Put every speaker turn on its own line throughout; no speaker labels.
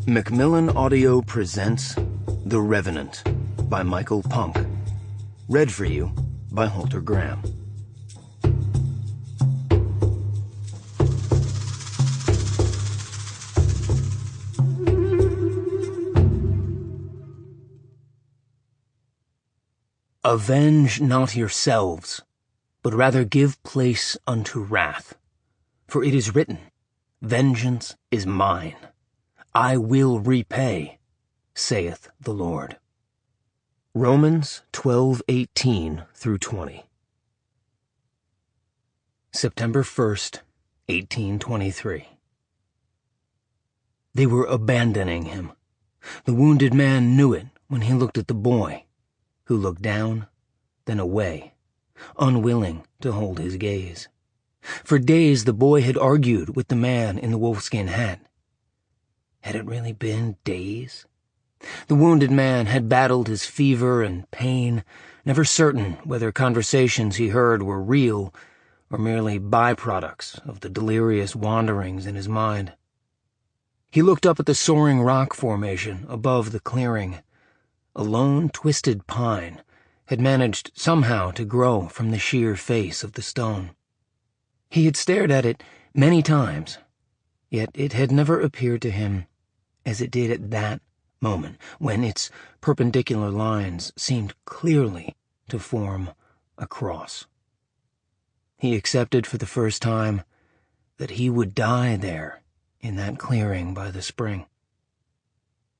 Macmillan Audio presents The Revenant by Michael Punke. Read for you by Holter Graham. Avenge not yourselves, but rather give place unto wrath. For it is written, Vengeance is mine. I will repay, saith the Lord. Romans 12:18 through 20. September 1st, 1823. They were abandoning him. The wounded man knew it when he looked at the boy, who looked down, then away, unwilling to hold his gaze. For days the boy had argued with the man in the wolfskin hat. Had it really been days? The wounded man had battled his fever and pain, never certain whether conversations he heard were real or merely byproducts of the delirious wanderings in his mind. He looked up at the soaring rock formation above the clearing. A lone, twisted pine had managed somehow to grow from the sheer face of the stone. He had stared at it many times, yet it had never appeared to him as it did at that moment, when its perpendicular lines seemed clearly to form a cross. He accepted for the first time that he would die there in that clearing by the spring.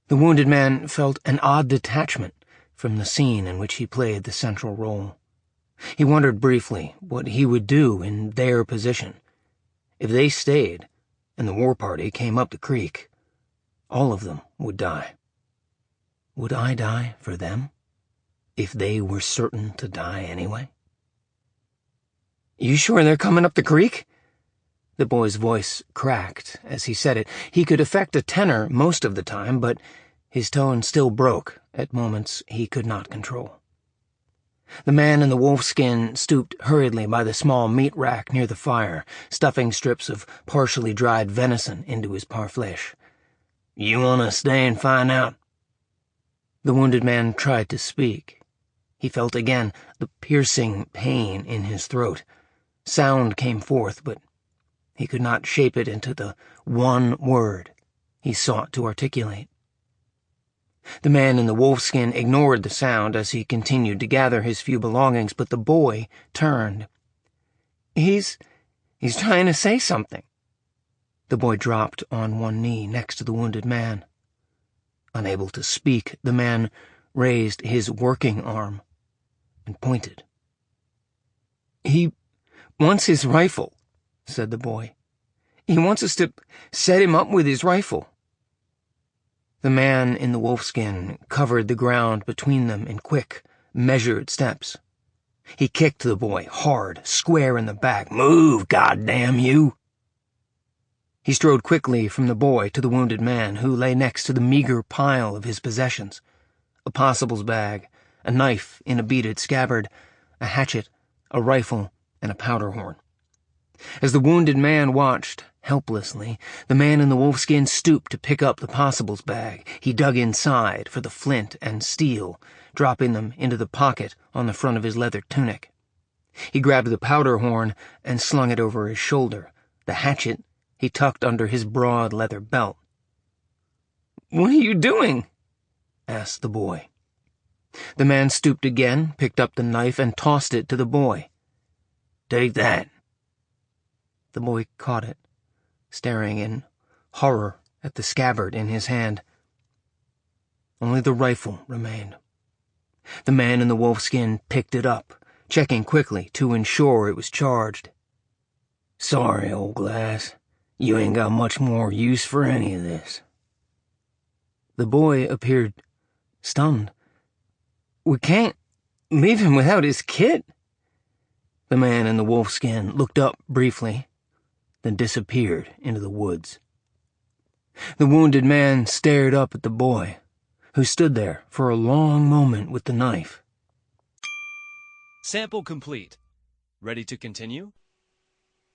The wounded man felt an odd detachment from the scene in which he played the central role. He wondered briefly what he would do in their position. If they stayed and the war party came up the creek, all of them would die. Would I die for them, if they were certain to die anyway? "You sure they're coming up the creek?" The boy's voice cracked as he said it. He could affect a tenor most of the time, but his tone still broke at moments he could not control. The man in the wolfskin stooped hurriedly by the small meat rack near the fire, stuffing strips of partially dried venison into his parfleche. "You want to stay and find out?" The wounded man tried to speak. He felt again the piercing pain in his throat. Sound came forth, but he could not shape it into the one word he sought to articulate. The man in the wolfskin ignored the sound as he continued to gather his few belongings, but the boy turned. He's trying to say something." The boy dropped on one knee next to the wounded man. Unable to speak, the man raised his working arm and pointed. "He wants his rifle," said the boy. "He wants us to set him up with his rifle." The man in the wolfskin covered the ground between them in quick, measured steps. He kicked the boy hard, square in the back. "Move, goddamn you!" He strode quickly from the boy to the wounded man, who lay next to the meager pile of his possessions: a possibles bag, a knife in a beaded scabbard, a hatchet, a rifle, and a powder horn. As the wounded man watched, helplessly, the man in the wolfskin stooped to pick up the possibles bag. He dug inside for the flint and steel, dropping them into the pocket on the front of his leather tunic. He grabbed the powder horn and slung it over his shoulder. The hatchet he tucked under his broad leather belt. "What are you doing?" asked the boy. The man stooped again, picked up the knife, and tossed it to the boy. "Take that." The boy caught it, staring in horror at the scabbard in his hand. Only the rifle remained. The man in the wolfskin picked it up, checking quickly to ensure it was charged. "Sorry, old Glass. You ain't got much more use for any of this." The boy appeared stunned. "We can't leave him without his kit." The man in the wolfskin looked up briefly, then disappeared into the woods. The wounded man stared up at the boy, who stood there for a long moment with the knife.
Sample complete. Ready to continue?